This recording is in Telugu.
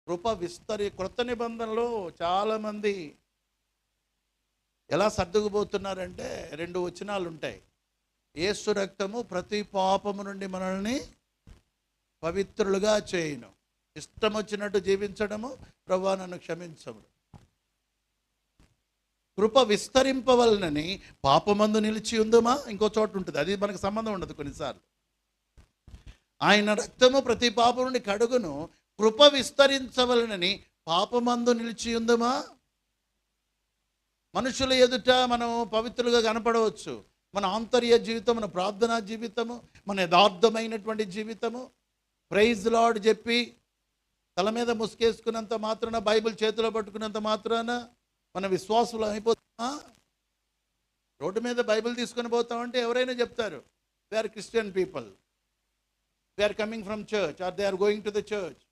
క్రొత్త నిబంధనలో చాలామంది ఎలా సర్దుకుపోతున్నారంటే 2 వచనాలు ఉంటాయి. యేసు రక్తము ప్రతి పాపము నుండి మనల్ని పవిత్రులుగా చేయును. ఇష్టం వచ్చినట్టు జీవించడము, ప్రభువా నన్ను క్షమించము. కృప విస్తరింపవలనని పాపమందు నిలిచి ఉందమా ఇంకో చోట ఉంటుంది, అది మనకు సంబంధం ఉండదు కొన్నిసార్లు. ఆయన రక్తము ప్రతి పాపం నుండి కడుగును, కృప విస్తరించవలనని పాపమందు నిలిచి ఉందమా. మనుషుల ఎదుట మనం పవిత్రులుగా కనపడవచ్చు. మన ఆంతర్య జీవితం, మన ప్రార్థనా జీవితము, మన యథార్థమైనటువంటి జీవితము, ప్రైజ్ లార్డ్ చెప్పి తల మీద ముసుకేసుకున్నంత మాత్రాన, బైబిల్ చేతిలో పట్టుకున్నంత మాత్రాన మన విశ్వాసులు అయిపోతామా? రోడ్డు మీద బైబిల్ తీసుకొని పోతామంటే ఎవరైనా చెప్తారు, they are Christian people, they are coming from church or they are going to the church.